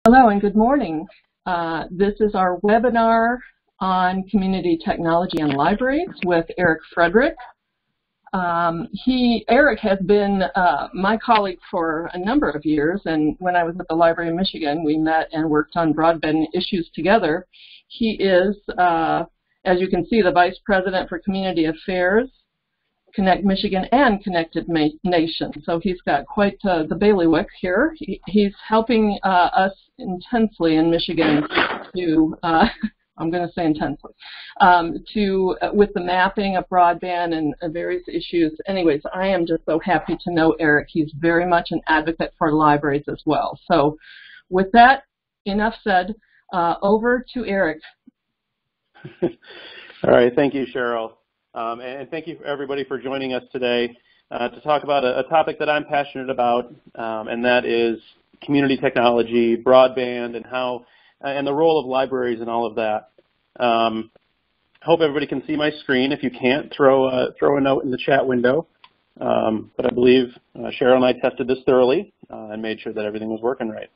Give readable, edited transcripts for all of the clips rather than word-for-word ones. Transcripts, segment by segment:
Hello and good morning. This is our webinar on community technology and libraries with Frederick. Eric has been my colleague for a number of years, and when I was at the Library of Michigan, we met and worked on broadband issues together. He is, as you can see, the Vice President for Community Affairs, Connect Michigan, and Connected Nation. So he's got quite the bailiwick here. He's helping us intensely in Michigan to, I'm going to say intensely, with the mapping of broadband and various issues. Anyways, I am just so happy to know Eric. He's very much an advocate for libraries as well. So with that, enough said, over to Eric. All right, thank you, Cheryl. And thank you everybody for joining us today to talk about a topic that I'm passionate about, and that is community technology, broadband, and the role of libraries and all of that. Hope everybody can see my screen. If you can't, throw a note in the chat window. But I believe Cheryl and I tested this thoroughly and made sure that everything was working right.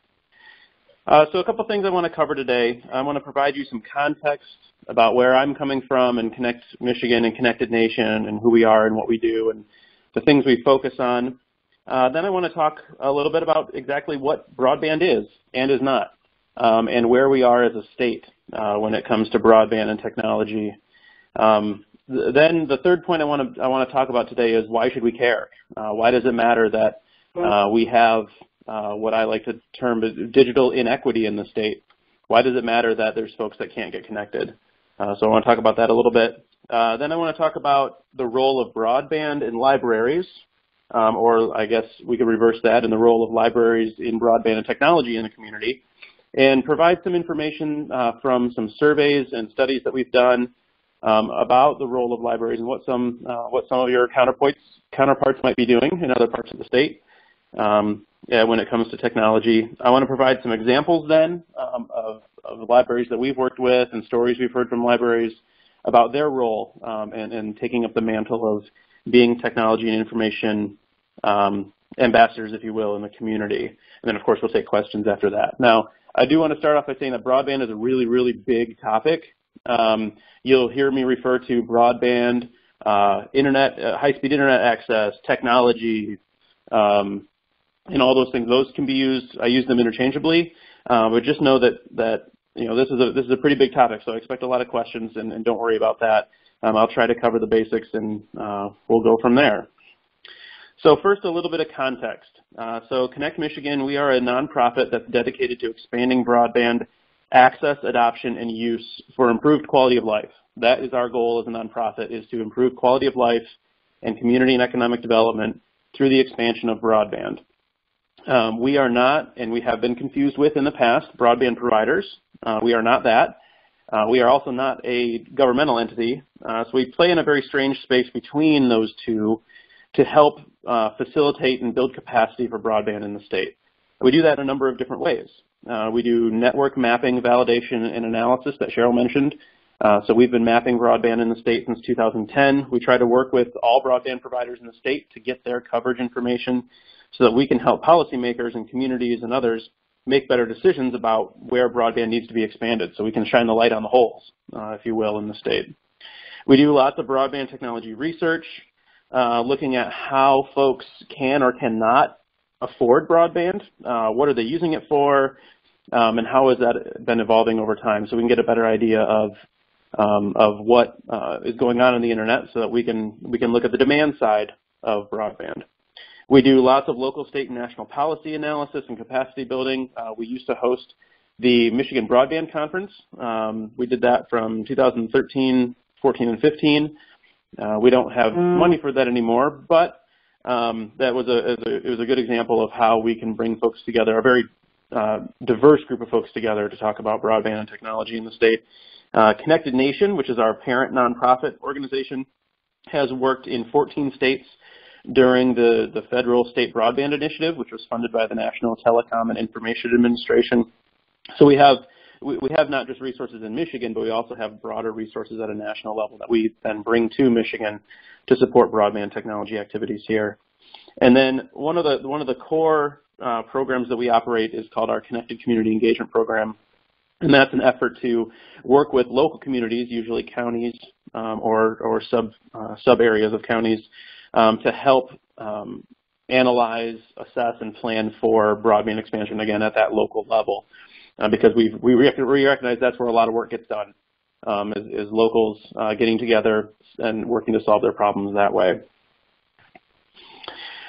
So a couple things I want to cover today. I want to provide you some context about where I'm coming from and Connect Michigan and Connected Nation and who we are and what we do and the things we focus on. Then I want to talk a little bit about exactly what broadband is and is not, and where we are as a state when it comes to broadband and technology. Then the third point I want to talk about today is why should we care? Why does it matter that we have what I like to term digital inequity in the state? Why does it matter that there's folks that can't get connected? So I want to talk about that a little bit. Then I want to talk about the role of broadband in libraries, or I guess we could reverse that, in the role of libraries in broadband and technology in the community, and provide some information from some surveys and studies that we've done about the role of libraries and what some of your counterparts might be doing in other parts of the state. When it comes to technology. I want to provide some examples then of the libraries that we've worked with and stories we've heard from libraries about their role and taking up the mantle of being technology and information ambassadors, if you will, in the community. And then, of course, we'll take questions after that. Now, I do want to start off by saying that broadband is a really, really big topic. You'll hear me refer to broadband, internet, high-speed internet access, technology, and all those things. Those can be used. I use them interchangeably, but just know that you know this is a pretty big topic. So I expect a lot of questions, and don't worry about that. I'll try to cover the basics, and we'll go from there. So first, a little bit of context. So Connect Michigan, we are a nonprofit that's dedicated to expanding broadband access, adoption, and use for improved quality of life. That is our goal as a nonprofit, is to improve quality of life and community and economic development through the expansion of broadband. We are not, and we have been confused with in the past, broadband providers. We are not that. We are also not a governmental entity. So we play in a very strange space between those two to help facilitate and build capacity for broadband in the state. We do that in a number of different ways. We do network mapping, validation, and analysis that Cheryl mentioned. So we've been mapping broadband in the state since 2010. We try to work with all broadband providers in the state to get their coverage information so that we can help policymakers and communities and others make better decisions about where broadband needs to be expanded, so we can shine the light on the holes, if you will, in the state. We do lots of broadband technology research, looking at how folks can or cannot afford broadband, what are they using it for, and how has that been evolving over time, so we can get a better idea of what is going on the internet, so that we can look at the demand side of broadband. We do lots of local, state, and national policy analysis and capacity building. We used to host the Michigan Broadband Conference. We did that from 2013, 14, and 15. We don't have money for that anymore, but it was a good example of how we can bring folks together, a very diverse group of folks together to talk about broadband and technology in the state. Connected Nation, which is our parent nonprofit organization, has worked in 14 states during the federal state broadband initiative, which was funded by the National Telecom and Information Administration. So we have not just resources in Michigan, but we also have broader resources at a national level that we then bring to Michigan to support broadband technology activities here. And then one of the core programs that we operate is called our Connected Community Engagement Program. And that's an effort to work with local communities, usually counties or sub areas of counties, to help analyze, assess, and plan for broadband expansion, again, at that local level. Because we recognize that's where a lot of work gets done, is locals getting together and working to solve their problems that way.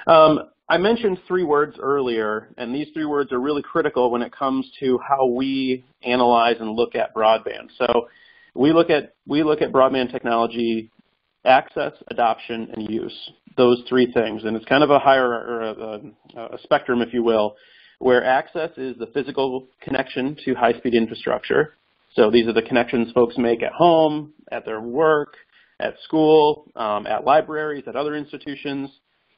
I mentioned 3 words earlier, and these 3 words are really critical when it comes to how we analyze and look at broadband. So we look at broadband technology: access, adoption, and use. Those 3 things, and it's kind of a a spectrum, if you will, where access is the physical connection to high-speed infrastructure. So these are the connections folks make at home, at their work, at school, at libraries, at other institutions.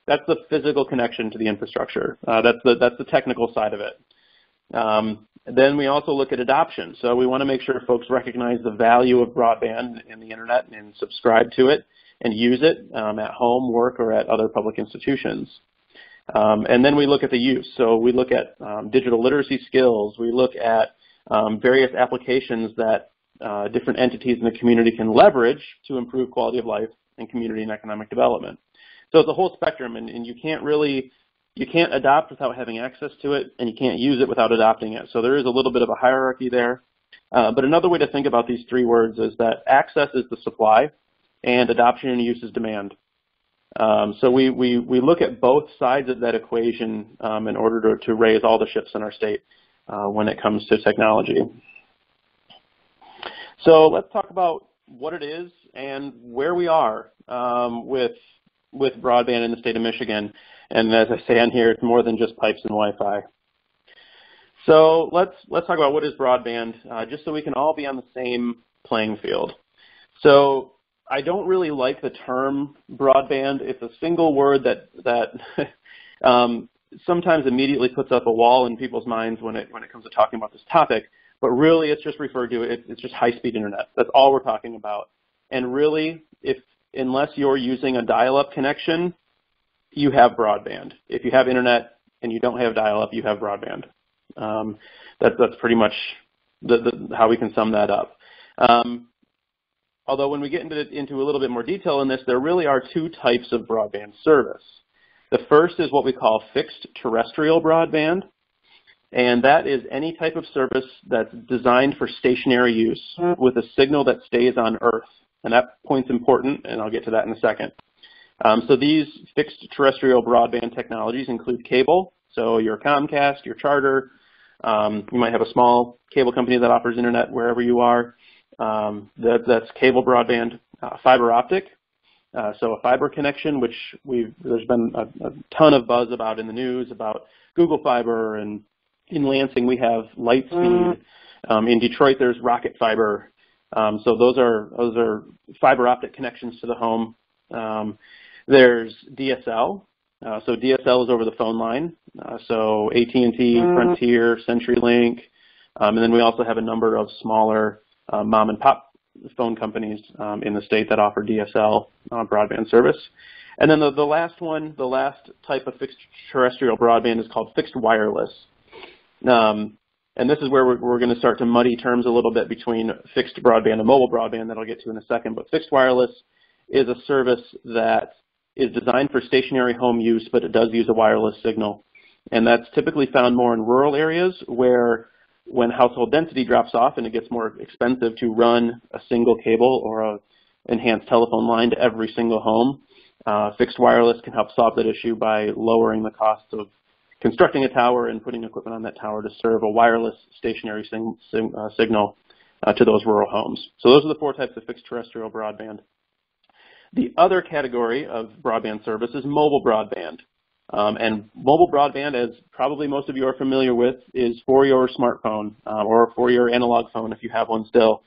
That's the physical connection to the infrastructure. That's the technical side of it. Then we also look at adoption. So we want to make sure folks recognize the value of broadband and the internet and subscribe to it and use it at home, work, or at other public institutions. And then we look at the use. So we look at digital literacy skills. We look at various applications that different entities in the community can leverage to improve quality of life and community and economic development. So it's a whole spectrum, and you can't adopt without having access to it, and you can't use it without adopting it. So there is a little bit of a hierarchy there. But another way to think about these 3 words is that access is the supply, and adoption and use is demand. So we look at both sides of that equation in order to raise all the ships in our state when it comes to technology. So let's talk about what it is and where we are with broadband in the state of Michigan. And as I say on here, it's more than just pipes and Wi-Fi. So let's talk about what is broadband, just so we can all be on the same playing field. So I don't really like the term broadband. It's a single word that sometimes immediately puts up a wall in people's minds when it comes to talking about this topic. But really, it's just referred to, it's just high-speed internet. That's all we're talking about. And really, unless you're using a dial-up connection, you have broadband. If you have internet and you don't have dial-up, you have broadband. That's pretty much how we can sum that up. Although when we get into a little bit more detail in this, there really are 2 types of broadband service. The first is what we call fixed terrestrial broadband, and that is any type of service that's designed for stationary use with a signal that stays on Earth. And that point's important, and I'll get to that in a second. So these fixed terrestrial broadband technologies include cable, so your Comcast, your Charter. You might have a small cable company that offers internet wherever you are. That's cable broadband. Fiber optic, so a fiber connection, which there's been a ton of buzz about in the news about Google Fiber, and in Lansing we have Lightspeed. In Detroit there's Rocket Fiber. So those are fiber optic connections to the home. There's DSL. So DSL is over the phone line. So AT&T, Frontier, CenturyLink, and then we also have a number of smaller mom and pop phone companies in the state that offer DSL broadband service. And then the last type of fixed terrestrial broadband is called fixed wireless. And this is where we're going to start to muddy terms a little bit between fixed broadband and mobile broadband that I'll get to in a second. But fixed wireless is a service that is designed for stationary home use, but it does use a wireless signal. And that's typically found more in rural areas where when household density drops off and it gets more expensive to run a single cable or a enhanced telephone line to every single home, fixed wireless can help solve that issue by lowering the cost of constructing a tower and putting equipment on that tower to serve a wireless stationary signal to those rural homes. So those are the 4 types of fixed terrestrial broadband. The other category of broadband service is mobile broadband. And mobile broadband, as probably most of you are familiar with, is for your smartphone or for your analog phone if you have one still.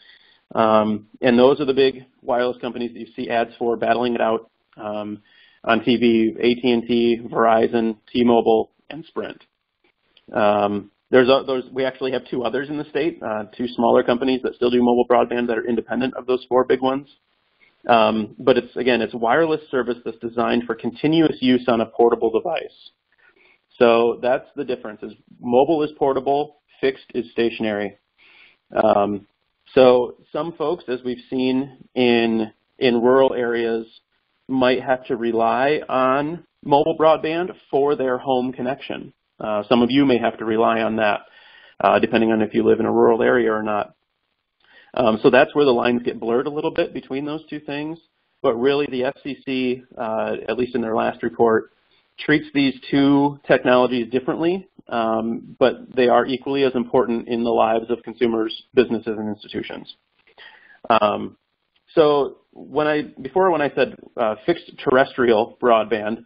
And those are the big wireless companies that you see ads for battling it out on TV: AT&T, Verizon, T-Mobile, and Sprint. We actually have 2 others in the state, 2 smaller companies that still do mobile broadband that are independent of those 4 big ones. But it's wireless service that's designed for continuous use on a portable device. So that's the difference, is mobile is portable, fixed is stationary. So some folks, as we've seen in rural areas, might have to rely on mobile broadband for their home connection. Some of you may have to rely on that, depending on if you live in a rural area or not. So that's where the lines get blurred a little bit between those two things. But really, the FCC, at least in their last report, treats these two technologies differently, but they are equally as important in the lives of consumers, businesses, and institutions. So when I said fixed terrestrial broadband,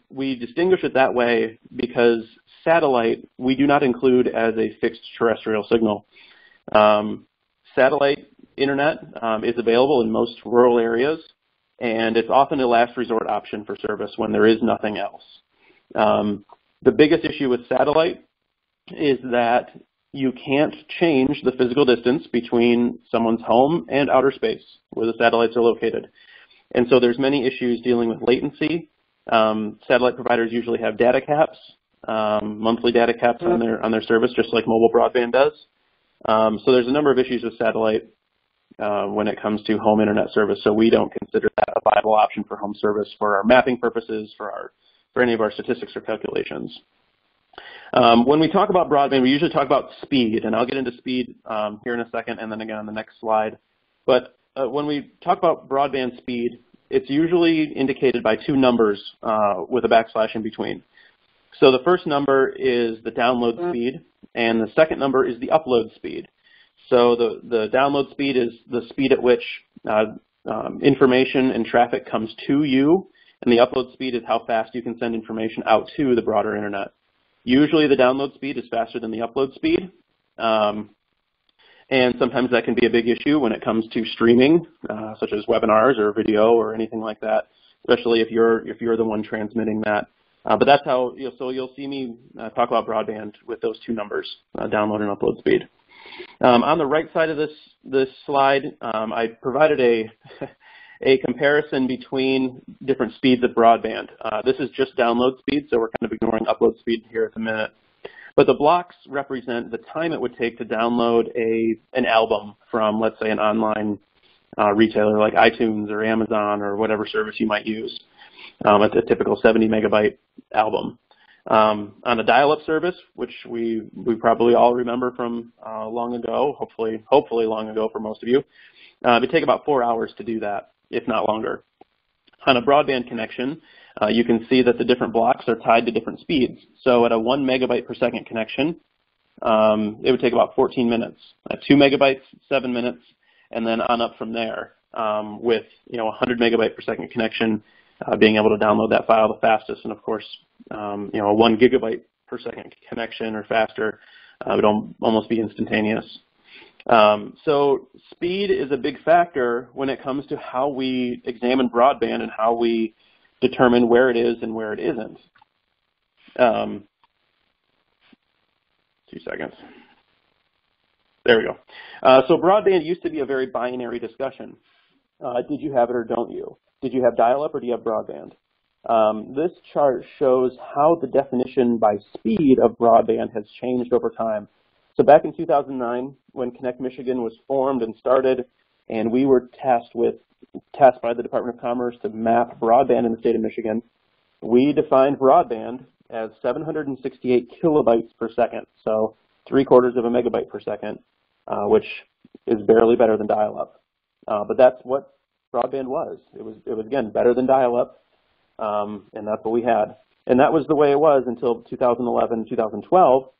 we distinguish it that way because satellite we do not include as a fixed terrestrial signal. Satellite internet is available in most rural areas, and it's often a last resort option for service when there is nothing else. The biggest issue with satellite is that you can't change the physical distance between someone's home and outer space where the satellites are located. And so there's many issues dealing with latency. Satellite providers usually have data caps, monthly data caps on their service, just like mobile broadband does. So there's a number of issues with satellite when it comes to home internet service. So we don't consider that a viable option for home service for our mapping purposes, for any of our statistics or calculations. When we talk about broadband, we usually talk about speed, and I'll get into speed here in a second and then again on the next slide. But when we talk about broadband speed, it's usually indicated by two numbers with a backslash in between. So the first number is the download speed, and the second number is the upload speed. So the download speed is the speed at which information and traffic comes to you, and the upload speed is how fast you can send information out to the broader internet. Usually the download speed is faster than the upload speed, and sometimes that can be a big issue when it comes to streaming, such as webinars or video or anything like that, especially if you're the one transmitting that. But that's how, so you'll see me talk about broadband with those two numbers, download and upload speed. On the right side of this slide, I provided a comparison between different speeds of broadband. This is just download speed, so we're kind of ignoring upload speed here at the minute. But the blocks represent the time it would take to download an album from, let's say, an online retailer like iTunes or Amazon or whatever service you might use. It's a typical 70 megabyte album. On a dial-up service, which we probably all remember from long ago, hopefully long ago for most of you, it would take about 4 hours to do that, if not longer. On a broadband connection, you can see that the different blocks are tied to different speeds. So at a 1 megabyte per second connection, it would take about 14 minutes. At 2 megabytes, 7 minutes, and then on up from there with 100 megabyte per second connection, being able to download that file the fastest, and of course, a 1 gigabyte per second connection or faster would almost be instantaneous. So speed is a big factor when it comes to how we examine broadband and how we determine where it is and where it isn't. 2 seconds. There we go. So broadband used to be a very binary discussion. Did you have it or don't you? Did you have dial-up or do you have broadband? This chart shows how the definition by speed of broadband has changed over time. So back in 2009, when Connect Michigan was formed and started, and we were tasked by the Department of Commerce to map broadband in the state of Michigan, we defined broadband as 768 kilobytes per second, so 3/4 of a megabyte per second, which is barely better than dial-up. But that's what broadband was. It was again better than dial-up, and that's what we had. And that was the way it was until 2011, 2012,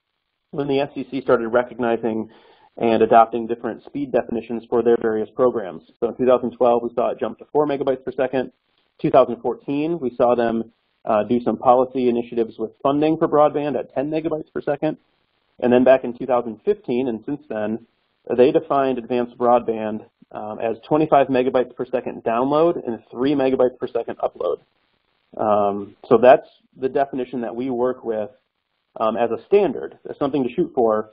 when the FCC started recognizing and adopting different speed definitions for their various programs. So in 2012, we saw it jump to 4 megabytes per second. 2014, we saw them do some policy initiatives with funding for broadband at 10 megabytes per second. And then back in 2015, and since then, they defined advanced broadband as 25 megabytes per second download and 3 megabytes per second upload. So that's the definition that we work with as a standard, as something to shoot for,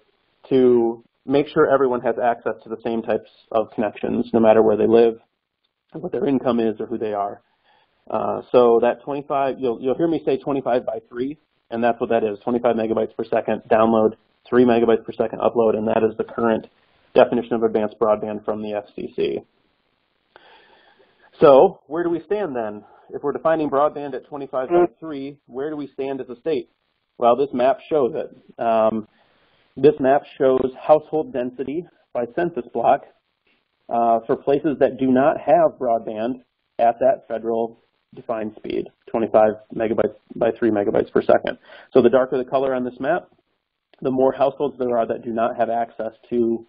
to make sure everyone has access to the same types of connections, no matter where they live, what their income is, or who they are. So that 25, you'll hear me say 25 by 3. and that's what that is, 25 megabytes per second download, 3 megabytes per second upload, and that is the current definition of advanced broadband from the FCC. So where do we stand then? If we're defining broadband at 25 by 3, where do we stand as a state? Well, this map shows it. This map shows household density by census block for places that do not have broadband at that federal defined speed, 25 megabytes by 3 megabytes per second. So the darker the color on this map, the more households there are that do not have access to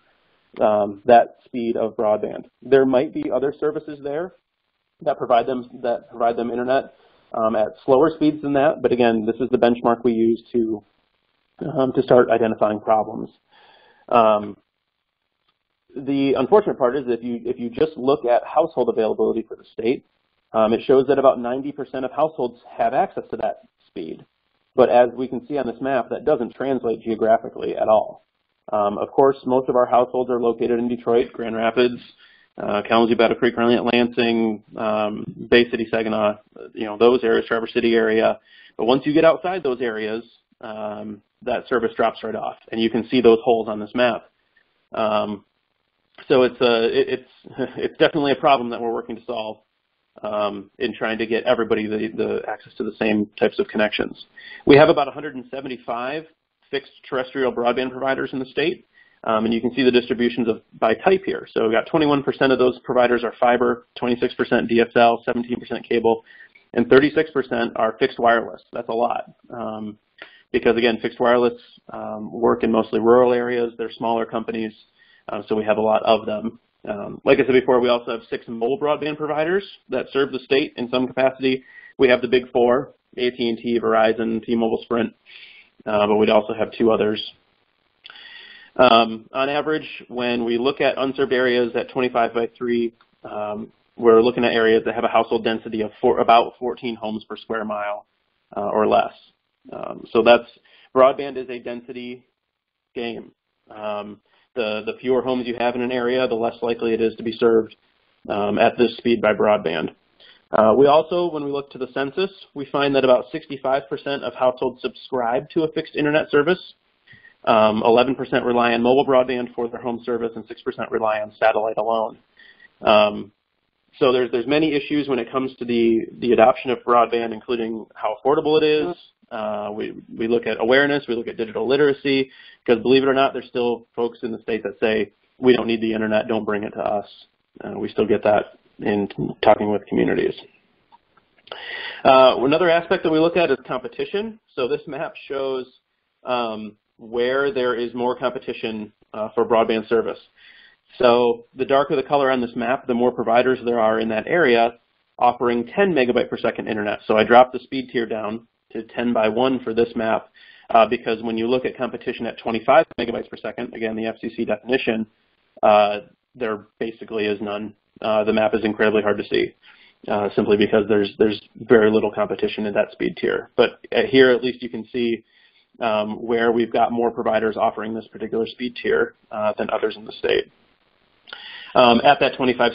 that speed of broadband. There might be other services there that provide them internet at slower speeds than that, but again, this is the benchmark we use to start identifying problems. The unfortunate part is if you just look at household availability for the state, it shows that about 90% of households have access to that speed. But as we can see on this map, that doesn't translate geographically at all. Of course, most of our households are located in Detroit, Grand Rapids, Kalamazoo, Battle Creek, Runyon, Lansing, Bay City, Saginaw, those areas, Traverse City area. But once you get outside those areas, that service drops right off, and you can see those holes on this map. So it's definitely a problem that we're working to solve in trying to get everybody the access to the same types of connections. We have about 175 fixed terrestrial broadband providers in the state, and you can see the distributions by type here. So we've got 21% of those providers are fiber, 26% DSL, 17% cable, and 36% are fixed wireless. That's a lot. Because again, fixed wireless work in mostly rural areas. They're smaller companies, so we have a lot of them. Like I said before, we also have 6 mobile broadband providers that serve the state in some capacity. We have the big 4, AT&T, Verizon, T-Mobile, Sprint, but we'd also have 2 others. On average, when we look at unserved areas at 25 by 3, we're looking at areas that have a household density of about 14 homes per square mile or less. So broadband is a density game. The fewer homes you have in an area, the less likely it is to be served at this speed by broadband. We also, when we look to the census, we find that about 65% of households subscribe to a fixed internet service. 11% rely on mobile broadband for their home service, and 6% rely on satellite alone. So there's many issues when it comes to the adoption of broadband, including how affordable it is. We look at awareness, we look at digital literacy, because believe it or not, there's still folks in the state that say, we don't need the internet, don't bring it to us. We still get that in talking with communities. Another aspect that we look at is competition. So this map shows where there is more competition for broadband service. So the darker the color on this map, the more providers there are in that area offering 10 megabyte per second internet. So I dropped the speed tier down to 10 by 1 for this map because when you look at competition at 25 megabytes per second, again, the FCC definition, there basically is none. The map is incredibly hard to see simply because there's very little competition in that speed tier. But here at least you can see where we've got more providers offering this particular speed tier than others in the state. At that 25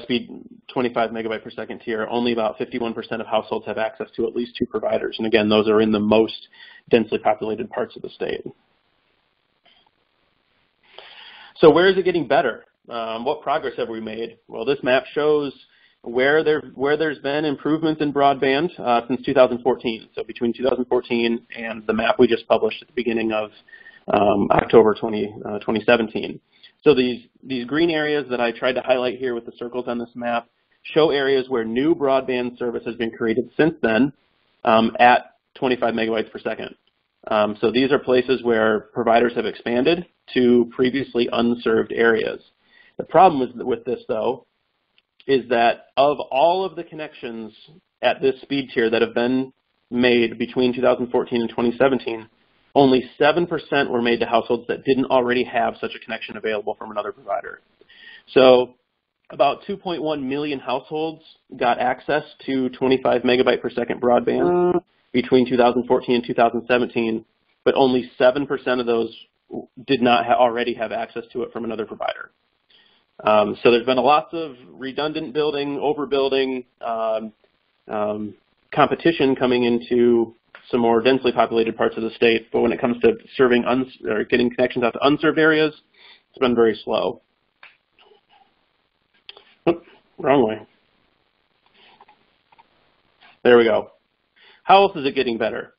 megabyte per second tier, only about 51% of households have access to at least 2 providers. And again, those are in the most densely populated parts of the state. So where is it getting better? What progress have we made? Well, this map shows where there's been improvements in broadband since 2014. So between 2014 and the map we just published at the beginning of October 2017. So these green areas that I tried to highlight here with the circles on this map show areas where new broadband service has been created since then at 25 megabytes per second. So these are places where providers have expanded to previously unserved areas. The problem with this, though, is that of all of the connections at this speed tier that have been made between 2014 and 2017, only 7% were made to households that didn't already have such a connection available from another provider. So about 2.1 million households got access to 25 megabyte per second broadband between 2014 and 2017, but only 7% of those did not already have access to it from another provider. So there's been lots of redundant building, overbuilding, competition coming into some more densely populated parts of the state, but when it comes to serving or getting connections out to unserved areas, it's been very slow. Oh, wrong way. There we go. How else is it getting better?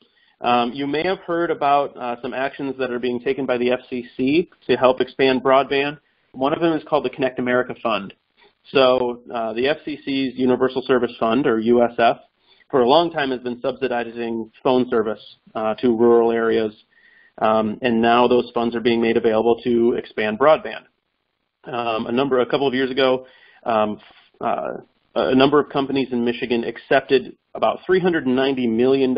You may have heard about some actions that are being taken by the FCC to help expand broadband. One of them is called the Connect America Fund. So the FCC's Universal Service Fund, or USF, for a long time has been subsidizing phone service to rural areas, and now those funds are being made available to expand broadband. A couple of years ago, a number of companies in Michigan accepted about $390 million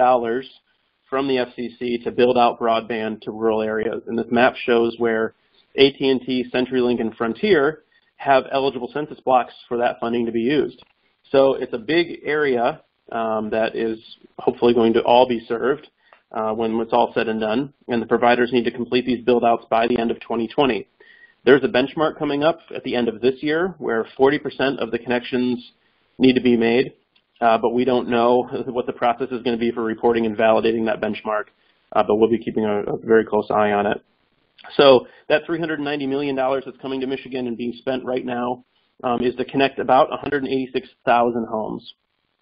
from the FCC to build out broadband to rural areas. And this map shows where AT&T, CenturyLink, and Frontier have eligible census blocks for that funding to be used. So it's a big area that is hopefully going to all be served when it's all said and done, and the providers need to complete these build-outs by the end of 2020. There's a benchmark coming up at the end of this year where 40% of the connections need to be made, but we don't know what the process is going to be for reporting and validating that benchmark, but we'll be keeping a very close eye on it. So that $390 million that's coming to Michigan and being spent right now is to connect about 186,000 homes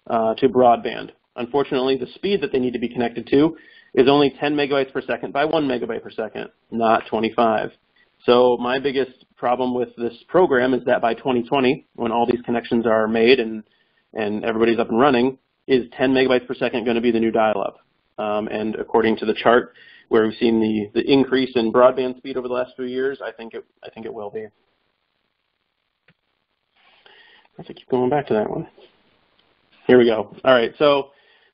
to broadband. Unfortunately, the speed that they need to be connected to is only 10 megabytes per second by 1 megabyte per second, not 25. So my biggest problem with this program is that by 2020, when all these connections are made and everybody's up and running, is 10 megabytes per second going to be the new dial-up? And according to the chart, where we've seen the increase in broadband speed over the last few years, I think it will be. I have to keep going back to that one. Here we go. All right. So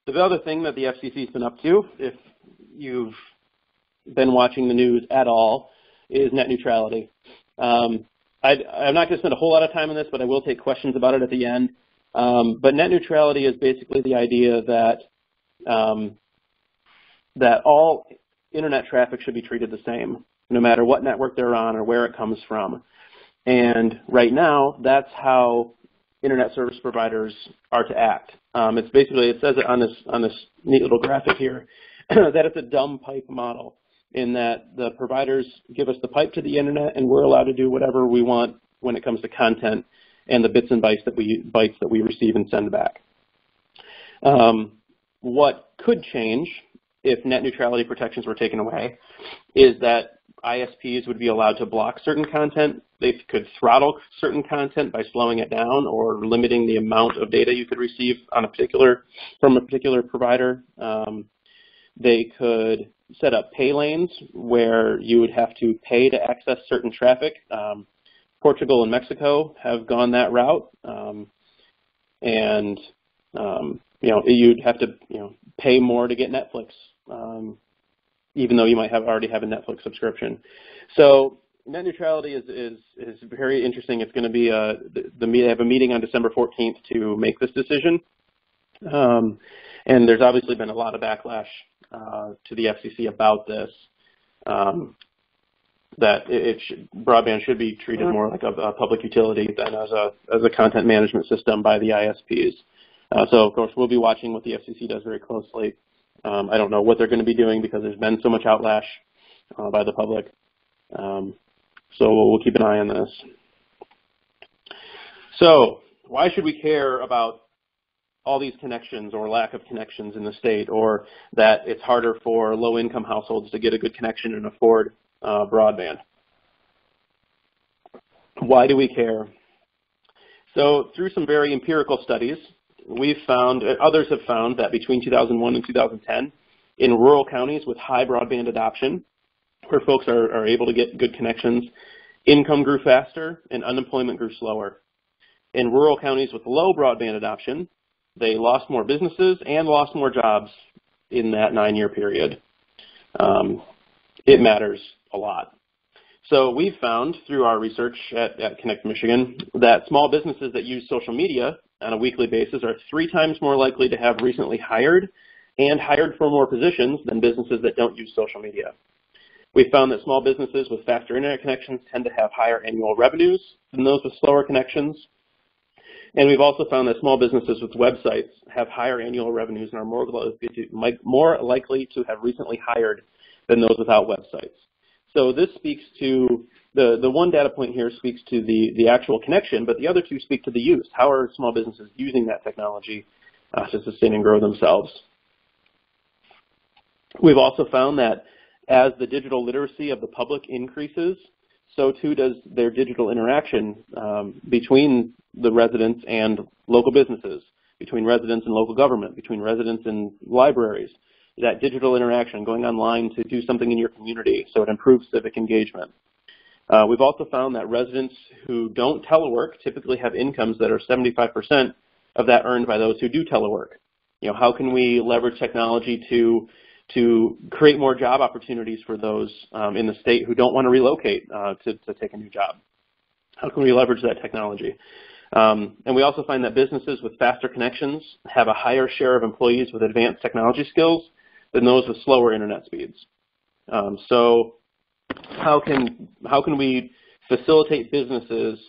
the other thing that the FCC's been up to, if you've been watching the news at all, is net neutrality. I'm not going to spend a whole lot of time on this, but I will take questions about it at the end. But net neutrality is basically the idea that that all internet traffic should be treated the same, no matter what network they're on or where it comes from. And right now, that's how internet service providers are to act. It's basically, it says it on this neat little graphic here, that it's a dumb pipe model, in that the providers give us the pipe to the internet and we're allowed to do whatever we want when it comes to content and the bits and bytes that we receive and send back. What could change if net neutrality protections were taken away is that ISPs would be allowed to block certain content. They could throttle certain content by slowing it down or limiting the amount of data you could receive on from a particular provider. They could set up pay lanes where you would have to pay to access certain traffic. Portugal and Mexico have gone that route, and you'd have to pay more to get Netflix, even though you might already have a Netflix subscription. So net neutrality is very interesting. It's going to be they have a meeting on December 14th to make this decision, and there's obviously been a lot of backlash to the FCC about this. That broadband should be treated more like a public utility than as a content management system by the ISPs. So, of course, we'll be watching what the FCC does very closely. I don't know what they're going to be doing because there's been so much outlash by the public. So we'll keep an eye on this. So why should we care about all these connections or lack of connections in the state, or that it's harder for low-income households to get a good connection and afford broadband? Why do we care? So through some very empirical studies, we've found, others have found, that between 2001 and 2010, in rural counties with high broadband adoption, where folks are able to get good connections, income grew faster and unemployment grew slower. In rural counties with low broadband adoption, they lost more businesses and lost more jobs in that 9-year period. It matters a lot. So we've found through our research at Connect Michigan that small businesses that use social media on a weekly basis are 3 times more likely to have recently hired and hired for more positions than businesses that don't use social media. We found that small businesses with faster internet connections tend to have higher annual revenues than those with slower connections. And we've also found that small businesses with websites have higher annual revenues and are more likely to have recently hired than those without websites. So this speaks to, the one data point here speaks to the actual connection, but the other two speak to the use. How are small businesses using that technology to sustain and grow themselves? We've also found that as the digital literacy of the public increases, so too does their digital interaction between the residents and local businesses, between residents and local government, between residents and libraries. That digital interaction, going online to do something in your community, so it improves civic engagement. We've also found that residents who don't telework typically have incomes that are 75% of that earned by those who do telework. You know, how can we leverage technology to create more job opportunities for those in the state who don't want to relocate to take a new job? How can we leverage that technology? And we also find that businesses with faster connections have a higher share of employees with advanced technology skills than those with slower internet speeds. So how can we facilitate businesses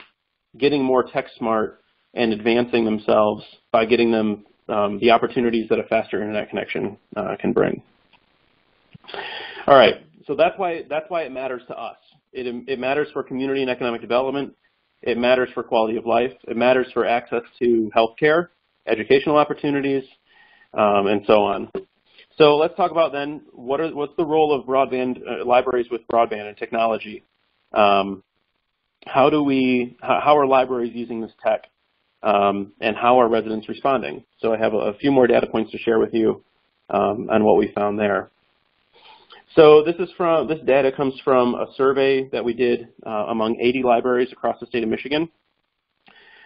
getting more tech smart and advancing themselves by getting them the opportunities that a faster internet connection can bring? All right, so that's why it matters to us. It matters for community and economic development. It matters for quality of life. It matters for access to healthcare, educational opportunities, and so on. So let's talk about then what's the role of broadband libraries with broadband and technology. How are libraries using this tech, and how are residents responding? So I have a few more data points to share with you on what we found there. So this data comes from a survey that we did among 80 libraries across the state of Michigan.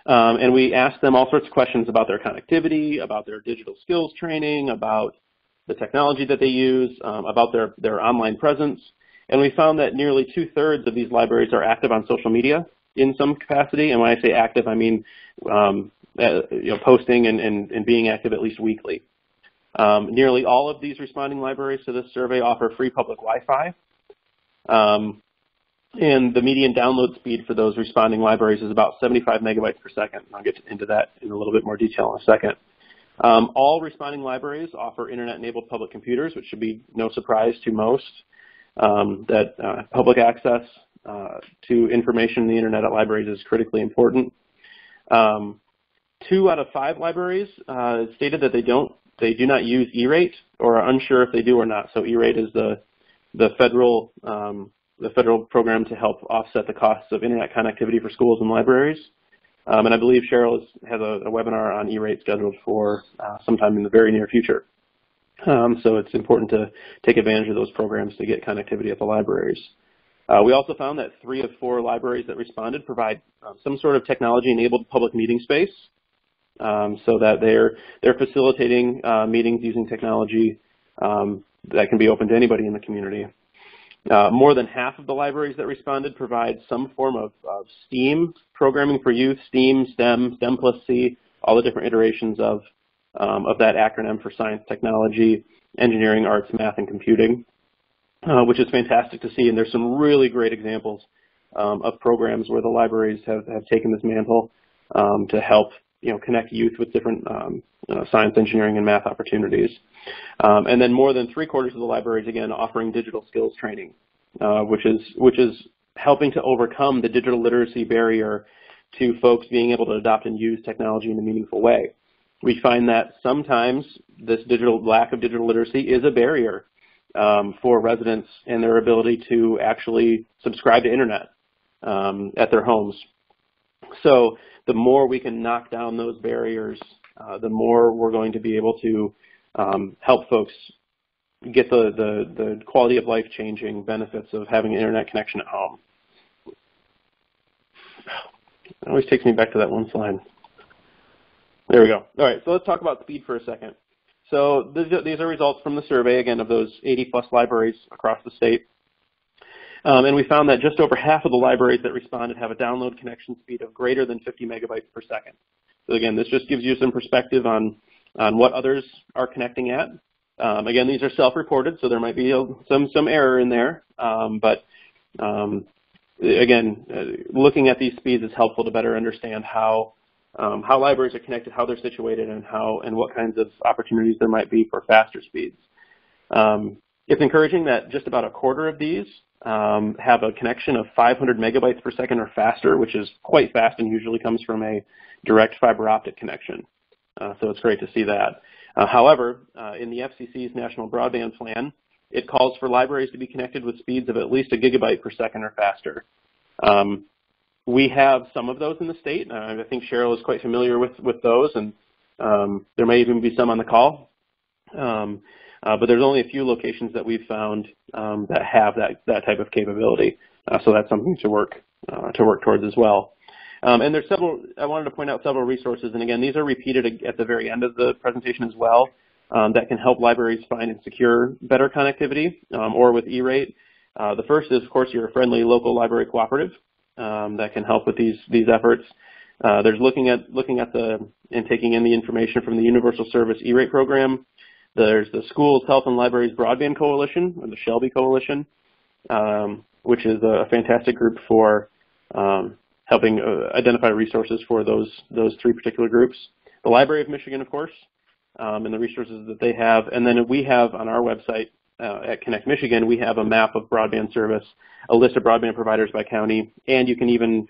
And we asked them all sorts of questions about their connectivity, about their digital skills training, about the technology that they use, about their online presence. And we found that nearly 2/3 of these libraries are active on social media in some capacity. And when I say active, I mean posting and being active at least weekly. Nearly all of these responding libraries to this survey offer free public Wi-Fi. And the median download speed for those responding libraries is about 75 megabytes per second. I'll get into that in a little bit more detail in a second. All responding libraries offer internet-enabled public computers, which should be no surprise to most, that public access to information in the internet at libraries is critically important. 2 out of 5 libraries stated that they do not use E-rate or are unsure if they do or not. So E-rate is the federal program to help offset the costs of internet connectivity for schools and libraries. And I believe Cheryl has a webinar on E-rate scheduled for sometime in the very near future. So it's important to take advantage of those programs to get connectivity at the libraries. We also found that 3 of 4 libraries that responded provide some sort of technology-enabled public meeting space, so that they're facilitating meetings using technology that can be open to anybody in the community. More than half of the libraries that responded provide some form of STEAM programming for youth, STEAM, STEM, STEM plus C, all the different iterations of that acronym for science, technology, engineering, arts, math, and computing, which is fantastic to see. And there's some really great examples of programs where the libraries have taken this mantle to help connect youth with different science, engineering, and math opportunities. And then more than 3/4 of the libraries, again, offering digital skills training, which is helping to overcome the digital literacy barrier to folks being able to adopt and use technology in a meaningful way. We find that sometimes this lack of digital literacy is a barrier for residents and their ability to actually subscribe to internet at their homes. So the more we can knock down those barriers, the more we're going to be able to help folks get the quality of life changing benefits of having an internet connection at home. It always takes me back to that one slide. There we go. All right, so let's talk about speed for a second. So these are results from the survey, again, of those 80-plus libraries across the state. And we found that just over half of the libraries that responded have a download connection speed of greater than 50 megabytes per second. So again, this just gives you some perspective on what others are connecting at. Again, these are self-reported, so there might be some error in there. But again, looking at these speeds is helpful to better understand how how libraries are connected, how they're situated, and what kinds of opportunities there might be for faster speeds. It's encouraging that just about a quarter of these have a connection of 500 megabytes per second or faster, which is quite fast and usually comes from a direct fiber optic connection. So it's great to see that. However, in the FCC's National Broadband Plan, it calls for libraries to be connected with speeds of at least a gigabyte per second or faster. We have some of those in the state. I think Cheryl is quite familiar with those, and there may even be some on the call. But there's only a few locations that we've found that have that type of capability. So that's something to work towards as well. And there's several. I wanted to point out several resources, and again, these are repeated at the very end of the presentation as well. That can help libraries find and secure better connectivity, or with E-rate. The first is, of course, your friendly local library cooperative that can help with these efforts. There's looking at and taking in the information from the Universal Service E-rate program. There's the Schools, Health, and Libraries Broadband Coalition, or the Shelby Coalition, which is a fantastic group for helping identify resources for those three particular groups. The Library of Michigan, of course, and the resources that they have. And then we have on our website at Connect Michigan, we have a map of broadband service, a list of broadband providers by county, and you can even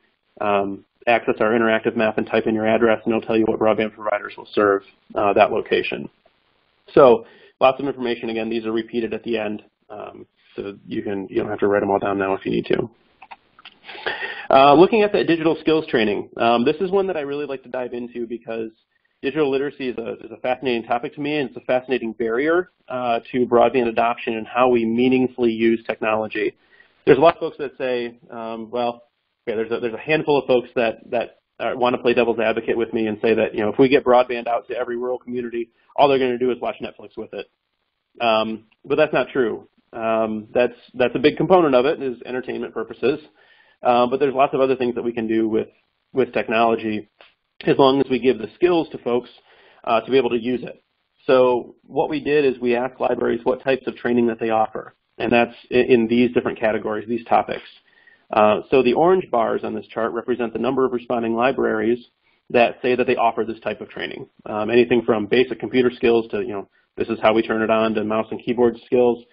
access our interactive map and type in your address, and it'll tell you what broadband providers will serve that location. So lots of information. Again, these are repeated at the end, so you don't have to write them all down now if you need to. Looking at the digital skills training, this is one that I really like to dive into because digital literacy is a fascinating topic to me, and it's a fascinating barrier to broadband adoption and how we meaningfully use technology. There's a lot of folks that say, well, okay, there's a handful of folks that want to play devil's advocate with me and say that, if we get broadband out to every rural community, all they're going to do is watch Netflix with it. But that's not true. That's a big component of it, is entertainment purposes. But there's lots of other things that we can do with technology, as long as we give the skills to folks to be able to use it. So what we did is we asked libraries what types of training that they offer, and that's in these different categories, these topics. So the orange bars on this chart represent the number of responding libraries that say that they offer this type of training. Anything from basic computer skills to, this is how we turn it on, to mouse and keyboard skills,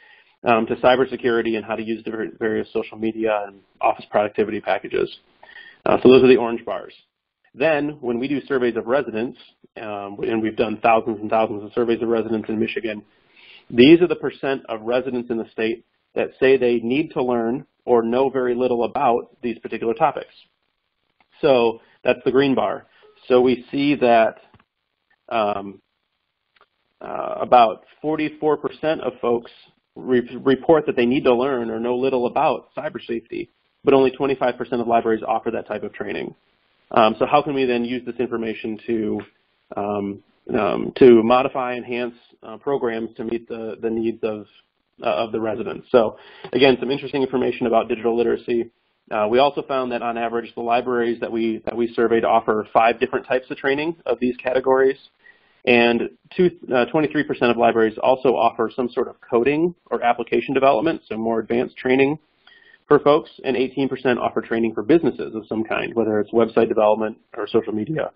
to cybersecurity and how to use different various social media and office productivity packages. So those are the orange bars. Then when we do surveys of residents, and we've done thousands and thousands of surveys of residents in Michigan, these are the percent of residents in the state that say they need to learn or know very little about these particular topics. So that's the green bar. So we see that about 44% of folks report that they need to learn or know little about cyber safety, but only 25% of libraries offer that type of training. So how can we then use this information to modify, enhance programs to meet the needs of the residents? So again, some interesting information about digital literacy. We also found that on average, the libraries that we surveyed offer 5 different types of training of these categories. And 23% of libraries also offer some sort of coding or application development, so more advanced training for folks, and 18% offer training for businesses of some kind, whether it's website development or social media.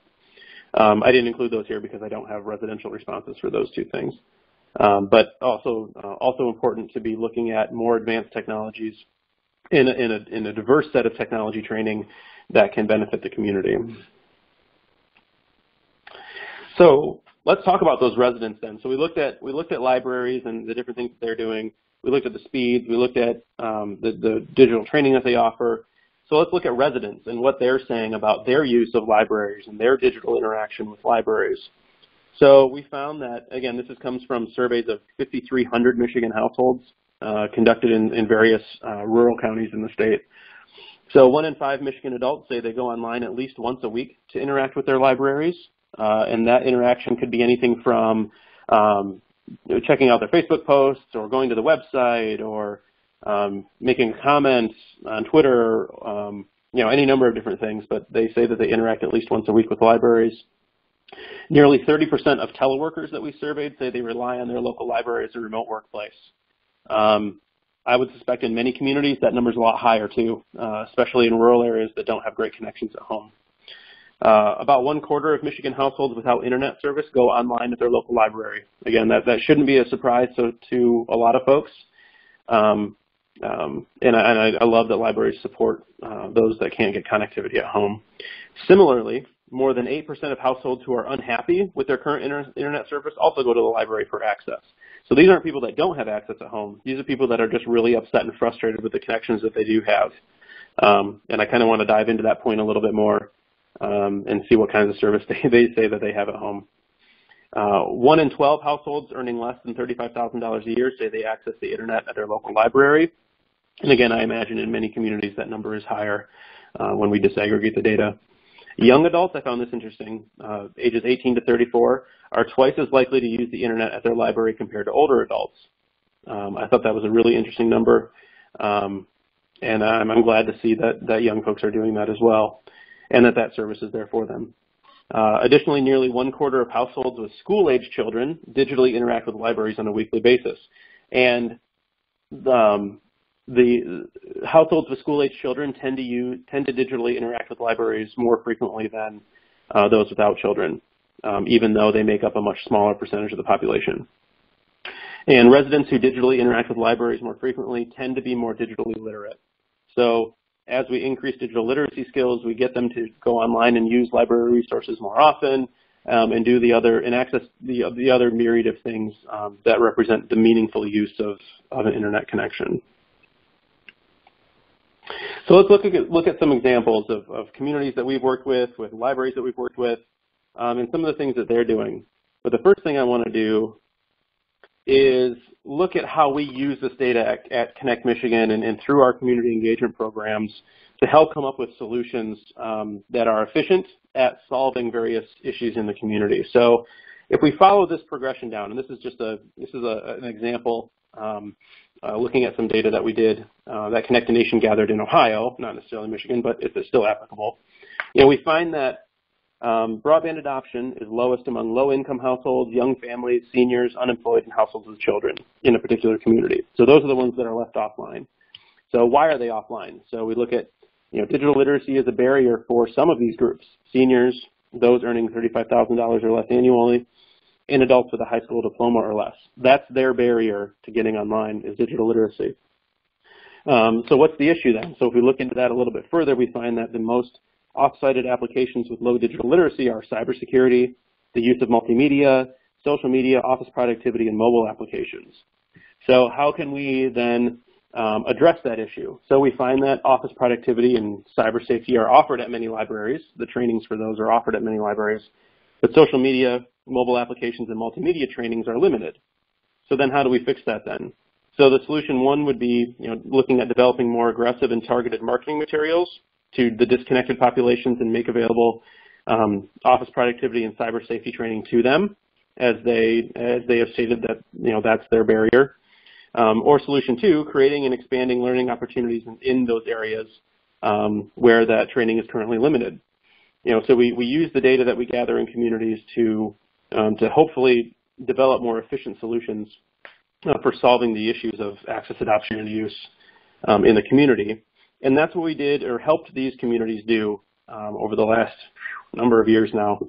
I didn't include those here because I don't have residential responses for those two things. But also important to be looking at more advanced technologies in a diverse set of technology training that can benefit the community. So let's talk about those residents then. So we looked at libraries and the different things that they're doing. We looked at the speeds. We looked at the digital training that they offer. So let's look at residents and what they're saying about their use of libraries and their digital interaction with libraries. So we found that, again, this comes from surveys of 5,300 Michigan households conducted in various rural counties in the state. So 1 in 5 Michigan adults say they go online at least once a week to interact with their libraries. And that interaction could be anything from checking out their Facebook posts or going to the website or making comments on Twitter, any number of different things, but they say that they interact at least once a week with libraries. Nearly 30% of teleworkers that we surveyed say they rely on their local library as a remote workplace. I would suspect in many communities that number's a lot higher too, especially in rural areas that don't have great connections at home. About 1/4 of Michigan households without internet service go online at their local library. Again, that shouldn't be a surprise to a lot of folks. And I love that libraries support those that can't get connectivity at home. Similarly, more than 8% of households who are unhappy with their current internet service also go to the library for access. So these aren't people that don't have access at home. These are people that are just really upset and frustrated with the connections that they do have. And I kind of want to dive into that point a little bit more and see what kinds of service they say that they have at home. 1 in 12 households earning less than $35,000 a year say they access the internet at their local library. And again, I imagine in many communities that number is higher when we disaggregate the data. Young adults, I found this interesting, ages 18 to 34, are twice as likely to use the internet at their library compared to older adults. I thought that was a really interesting number, and I'm glad to see that young folks are doing that as well, and that service is there for them. Additionally, nearly 1/4 of households with school-age children digitally interact with libraries on a weekly basis. And the households with school-age children tend to digitally interact with libraries more frequently than those without children, even though they make up a much smaller percentage of the population. And residents who digitally interact with libraries more frequently tend to be more digitally literate. So as we increase digital literacy skills, we get them to go online and use library resources more often, and do access the other myriad of things that represent the meaningful use of an internet connection. So let's look at some examples of communities that we've worked with libraries that we've worked with, and some of the things that they're doing. But the first thing I want to do is look at how we use this data at Connect Michigan and through our community engagement programs to help come up with solutions that are efficient at solving various issues in the community. So if we follow this progression down, and this is an example looking at some data that we did that Connect a Nation gathered in Ohio, not necessarily Michigan, but it's still applicable. We find that broadband adoption is lowest among low-income households, young families, seniors, unemployed, and households with children in a particular community. So those are the ones that are left offline. So why are they offline? So we look at, digital literacy is a barrier for some of these groups: seniors, those earning $35,000 or less annually, and adults with a high school diploma or less. That's their barrier to getting online, is digital literacy. So what's the issue then? So if we look into that a little bit further, we find that the most off-sited applications with low digital literacy are cybersecurity, the use of multimedia, social media, office productivity, and mobile applications. So how can we then address that issue? So we find that office productivity and cyber safety are offered at many libraries. The trainings for those are offered at many libraries. But social media, mobile applications, and multimedia trainings are limited. So then how do we fix that then? So the solution one would be looking at developing more aggressive and targeted marketing materials to the disconnected populations and make available office productivity and cyber safety training to them, as they have stated that that's their barrier. Or solution two, creating and expanding learning opportunities in those areas where that training is currently limited. So we use the data that we gather in communities to hopefully develop more efficient solutions for solving the issues of access, adoption, and use in the community. And that's what we did or helped these communities do over the last number of years now.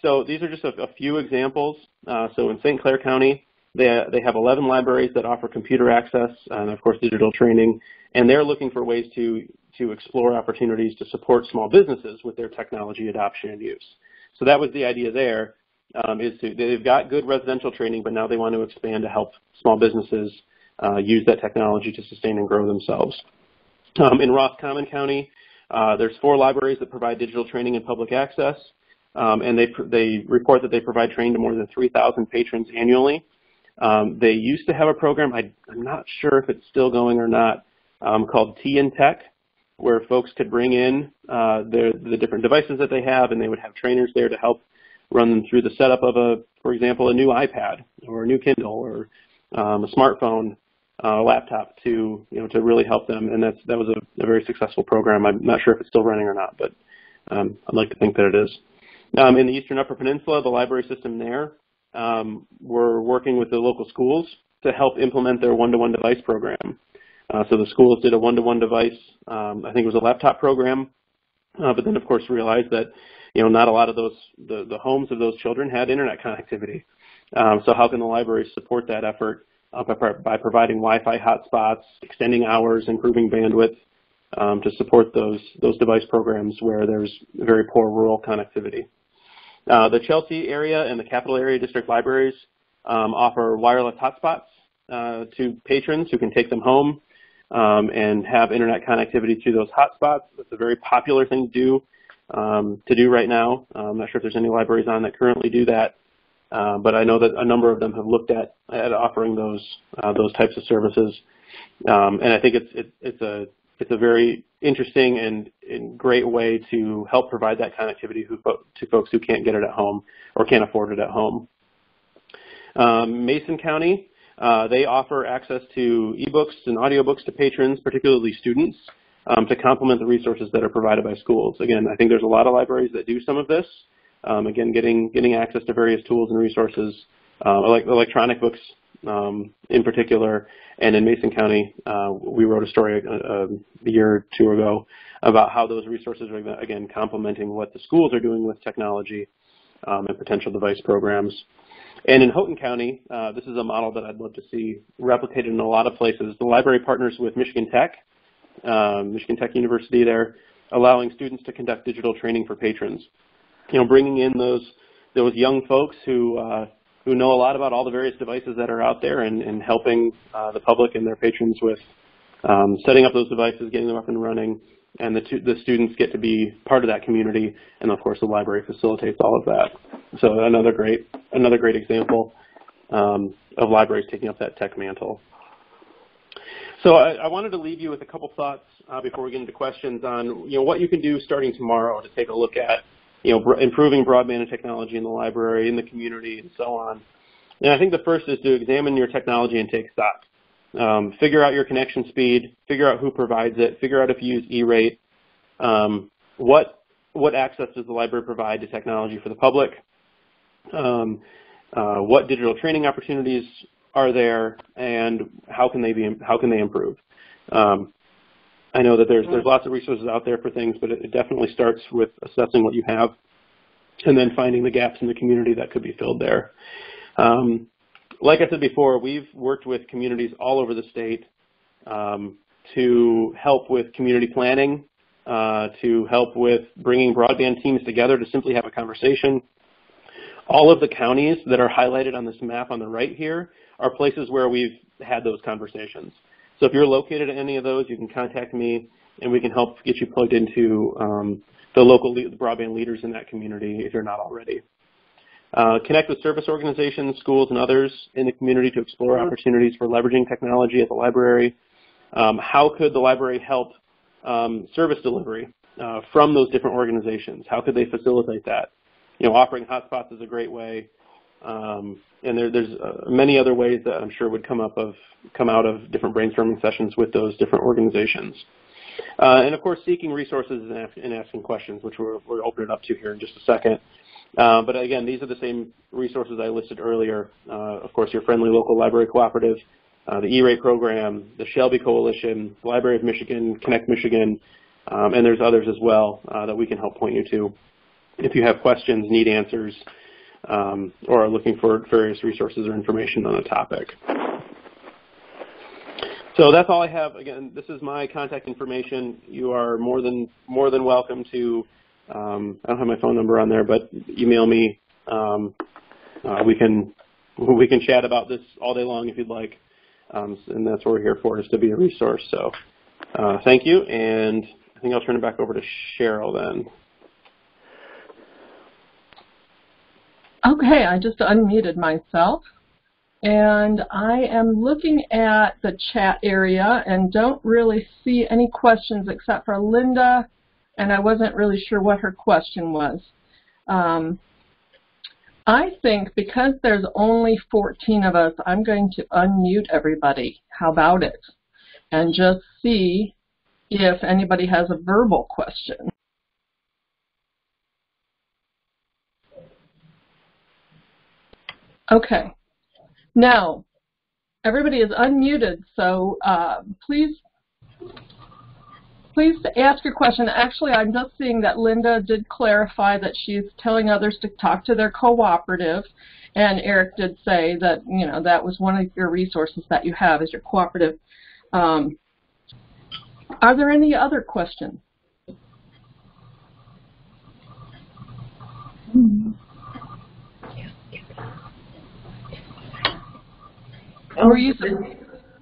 So these are just a few examples. So in St. Clair County, they have 11 libraries that offer computer access and, of course, digital training. And they're looking for ways to explore opportunities to support small businesses with their technology adoption and use. So that was the idea there, they've got good residential training, but now they want to expand to help small businesses use that technology to sustain and grow themselves. In Roscommon County, there's 4 libraries that provide digital training and public access, and they report that they provide training to more than 3,000 patrons annually. They used to have a program, I'm not sure if it's still going or not, called Tea and Tech, where folks could bring in the different devices that they have, and they would have trainers there to help run them through the setup of, for example, a new iPad or a new Kindle or a smartphone, laptop to really help them. And that was a very successful program. I'm not sure if it's still running or not, but I'd like to think that it is. In the Eastern Upper Peninsula, the library system there, we're working with the local schools to help implement their one-to-one device program. So the schools did a one-to-one device, I think it was a laptop program, but then of course realized that not a lot of the homes of those children had internet connectivity. So how can the library support that effort by providing Wi-Fi hotspots, extending hours, improving bandwidth to support those device programs where there's very poor rural connectivity. The Chelsea area and the Capital Area District libraries offer wireless hotspots to patrons who can take them home and have internet connectivity to those hotspots. It's a very popular thing to do right now. I'm not sure if there's any libraries on that currently do that, but I know that a number of them have looked at offering those types of services, and I think it's a very interesting and great way to help provide that connectivity to folks who can't get it at home or can't afford it at home. Mason County, they offer access to ebooks and audiobooks to patrons, particularly students, to complement the resources that are provided by schools. Again, I think there's a lot of libraries that do some of this. Again, getting access to various tools and resources, like electronic books in particular. And in Mason County, we wrote a story a year or two ago about how those resources are, again, complementing what the schools are doing with technology and potential device programs. And in Houghton County, this is a model that I'd love to see replicated in a lot of places. The library partners with Michigan Tech University there, allowing students to conduct digital training for patrons. Bringing in those young folks who know a lot about all the various devices that are out there and helping the public and their patrons with setting up those devices, getting them up and running, and the students get to be part of that community, and of course the library facilitates all of that. So another great example of libraries taking up that tech mantle. So I wanted to leave you with a couple thoughts before we get into questions on what you can do starting tomorrow to take a look at improving broadband and technology in the library, in the community, and so on. And I think the first is to examine your technology and take stock. Figure out your connection speed, figure out who provides it, figure out if you use E-rate, what access does the library provide to technology for the public, what digital training opportunities are there, and how can they improve. I know that there's lots of resources out there for things, but it definitely starts with assessing what you have and then finding the gaps in the community that could be filled there. Like I said before, we've worked with communities all over the state to help with community planning, to help with bringing broadband teams together to simply have a conversation. All of the counties that are highlighted on this map on the right here are places where we've had those conversations. So if you're located at any of those, you can contact me, and we can help get you plugged into the local broadband leaders in that community if you're not already. Connect with service organizations, schools, and others in the community to explore opportunities for leveraging technology at the library. How could the library help service delivery from those different organizations? How could they facilitate that? Offering hotspots is a great way. And there's many other ways that I'm sure would come out of different brainstorming sessions with those different organizations. And of course, seeking resources and asking questions, which we'll open it up to here in just a second. But again, these are the same resources I listed earlier. Of course, your friendly local library cooperative, the E-rate program, the Shelby Coalition, the Library of Michigan, Connect Michigan, and there's others as well that we can help point you to if you have questions, need answers, or are looking for various resources or information on a topic. So that's all I have. Again, this is my contact information. You are more than welcome to, I don't have my phone number on there, but email me. We can chat about this all day long if you'd like, and that's what we're here for, is to be a resource. So thank you, and I think I'll turn it back over to Cheryl then. Okay, I just unmuted myself, and I am looking at the chat area and don't really see any questions except for Linda, and I wasn't really sure what her question was. I think because there's only 14 of us, I'm going to unmute everybody. How about it? And just see if anybody has a verbal question. Okay, now everybody is unmuted, so please Please ask your question. Actually, I'm just seeing that Linda did clarify that she's telling others to talk to their cooperative, and Eric did say that, you know, that was one of your resources that you have is your cooperative. Are there any other questions?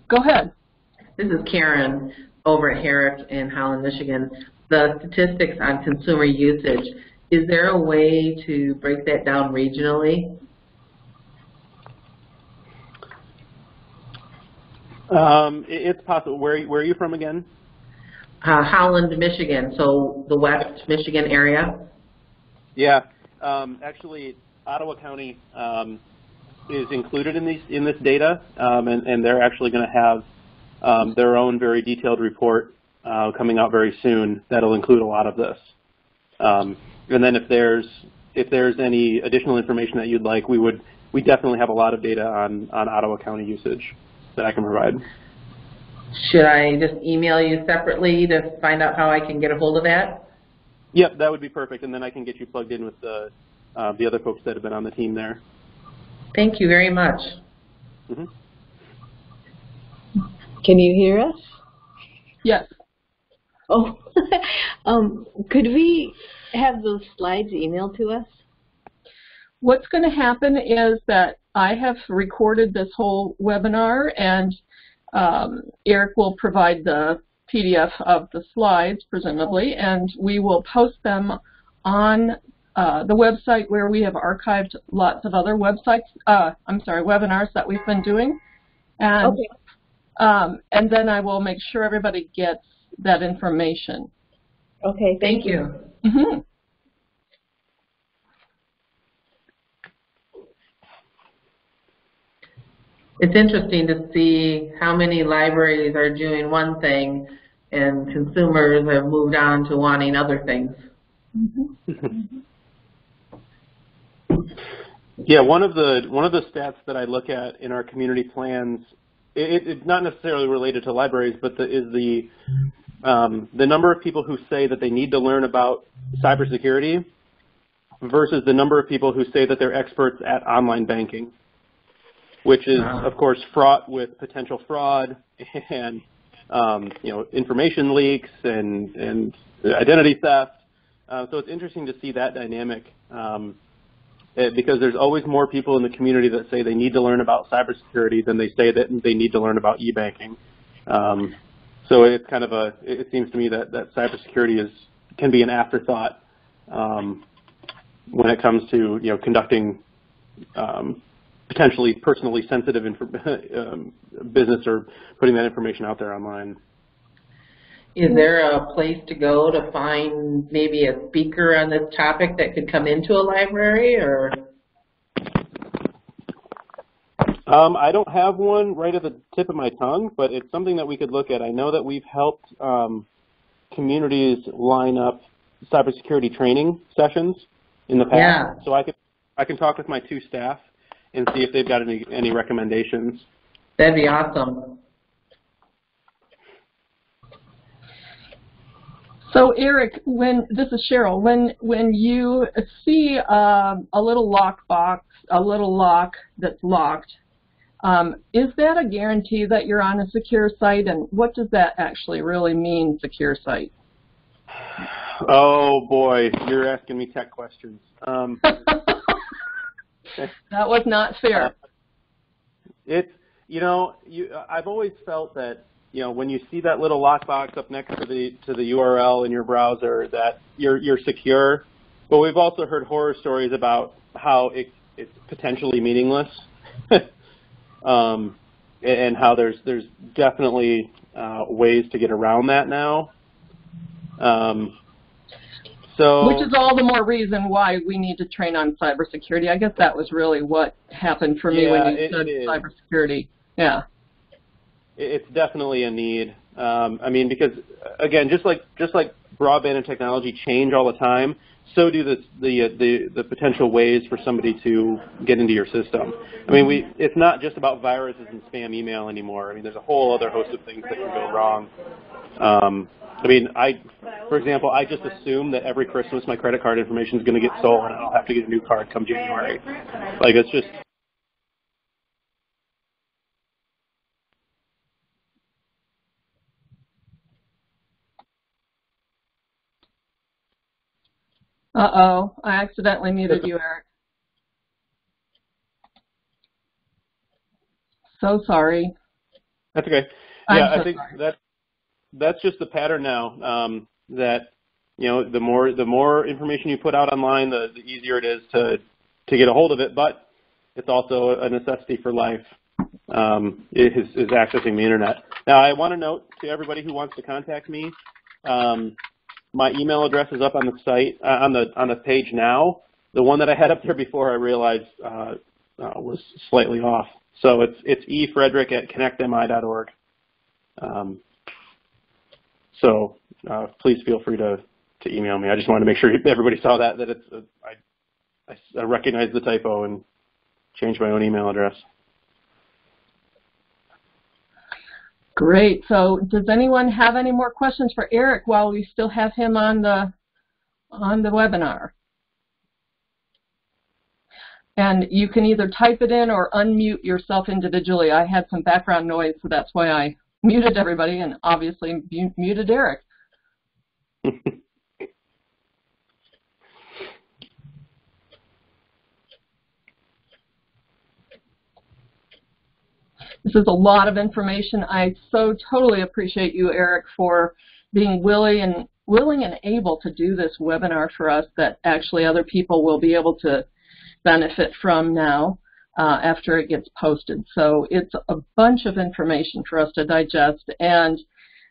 Go ahead. This is Karen over at Herrick in Holland, Michigan. The statistics on consumer usage, is there a way to break that down regionally? It's possible. Where are you from again? Holland, Michigan, so the West Michigan area. Yeah, actually, Ottawa County is included in this data, and they're actually going to have their own very detailed report coming out very soon that'll include a lot of this. And then if there's any additional information that you'd like, we definitely have a lot of data on Ottawa County usage that I can provide. Should I just email you separately to find out how I can get a hold of that? Yep, that would be perfect, and then I can get you plugged in with the other folks that have been on the team there. Thank you very much. Mm-hmm. Can you hear us? Yes. Oh, could we have those slides emailed to us? What's going to happen is that I have recorded this whole webinar, and Eric will provide the PDF of the slides, presumably, and we will post them on the website where we have archived lots of other webinars that we've been doing. And, okay. And then I will make sure everybody gets that information. Okay, thank you. Mm-hmm. It's interesting to see how many libraries are doing one thing and consumers have moved on to wanting other things. Mm-hmm. Yeah, one of the stats that I look at in our community plans, it's not necessarily related to libraries, but is the number of people who say that they need to learn about cybersecurity versus the number of people who say that they're experts at online banking, which is, of course, fraught with potential fraud and information leaks and identity theft. So it's interesting to see that dynamic because there's always more people in the community that say they need to learn about cybersecurity than they say that they need to learn about e-banking. So it's kind of it seems to me that cybersecurity can be an afterthought when it comes to conducting potentially personally sensitive business or putting that information out there online. Is there a place to go to find maybe a speaker on this topic that could come into a library, or? I don't have one right at the tip of my tongue, but it's something that we could look at. I know that we've helped communities line up cybersecurity training sessions in the past. Yeah. So I can talk with my two staff and see if they've got any recommendations. That'd be awesome. So Eric, this is Cheryl, when you see a little lock box, a little lock that's locked, is that a guarantee that you're on a secure site, and what does that actually really mean, secure site? Oh boy, you're asking me tech questions. That was not fair. It's I've always felt that when you see that little lockbox up next to the URL in your browser, that you're secure. But we've also heard horror stories about how it's potentially meaningless, and how there's definitely ways to get around that now. Which is all the more reason why we need to train on cybersecurity. I guess that was really what happened for me when you said cybersecurity. Yeah. It's definitely a need. I mean, because again, just like broadband and technology change all the time, so do the potential ways for somebody to get into your system. I mean, it's not just about viruses and spam email anymore. I mean, there's a whole other host of things that can go wrong. I mean, for example, I just assume that every Christmas my credit card information is going to get stolen and I'll have to get a new card come January. Like, it's just... Uh-oh, I accidentally muted you, Eric. So sorry. That's okay. Yeah, I think that's just the pattern now, that, you know, the more information you put out online, the easier it is to get a hold of it, but it's also a necessity for life, is accessing the internet. Now, I want to note to everybody who wants to contact me, my email address is up on the site, on the page now. The one that I had up there before I realized was slightly off. So it's efrederick@connectmi.org. So please feel free to email me. I just wanted to make sure everybody saw that it's I recognized the typo and changed my own email address. Great. So does anyone have any more questions for Eric while we still have him on the webinar? And you can either type it in or unmute yourself individually. I had some background noise, so that's why I muted everybody and obviously muted Eric. This is a lot of information. I so totally appreciate you, Eric, for being willing and able to do this webinar for us that actually other people will be able to benefit from now after it gets posted. So it's a bunch of information for us to digest, and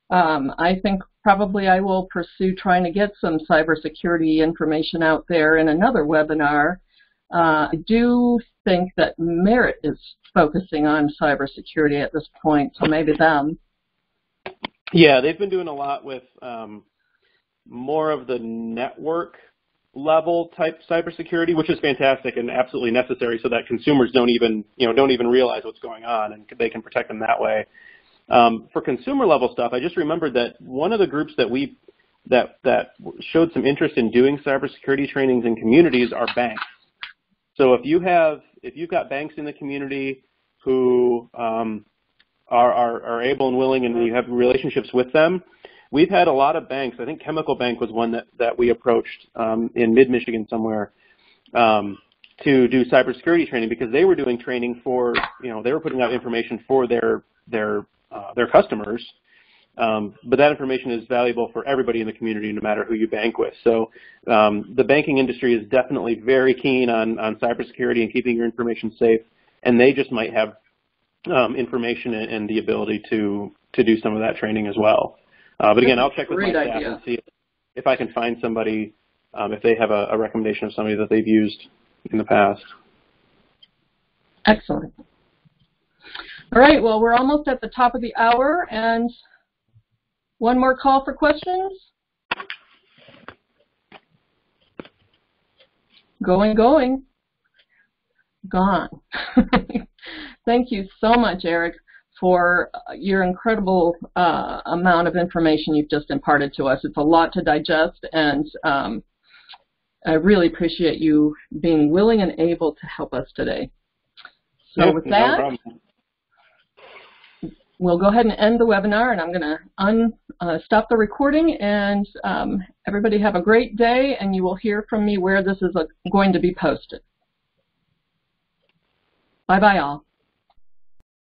I think probably I will pursue trying to get some cybersecurity information out there in another webinar. I do think that Merit is focusing on cybersecurity at this point, so maybe them. Yeah, they've been doing a lot with more of the network level type cybersecurity, which is fantastic and absolutely necessary, so that consumers don't even realize what's going on, and they can protect them that way. For consumer level stuff, I just remembered that one of the groups that showed some interest in doing cybersecurity trainings in communities are banks. So if you've got banks in the community who are able and willing, and you have relationships with them, we've had a lot of banks. I think Chemical Bank was one that we approached in mid-Michigan somewhere to do cybersecurity training, because they were doing training for, they were putting out information for their customers. But that information is valuable for everybody in the community, no matter who you bank with. So the banking industry is definitely very keen on cybersecurity and keeping your information safe, and they just might have information and the ability to do some of that training as well. But again, I'll check with my staff and see if I can find somebody, if they have a recommendation of somebody that they've used in the past. Excellent. All right, well, we're almost at the top of the hour, and one more call for questions. Going. Gone. Thank you so much, Eric, for your incredible amount of information you've just imparted to us. It's a lot to digest, and I really appreciate you being willing and able to help us today. So with that, no problem. We'll go ahead and end the webinar, and I'm going to stop the recording, and everybody have a great day, and you will hear from me where this is going to be posted. Bye-bye, all.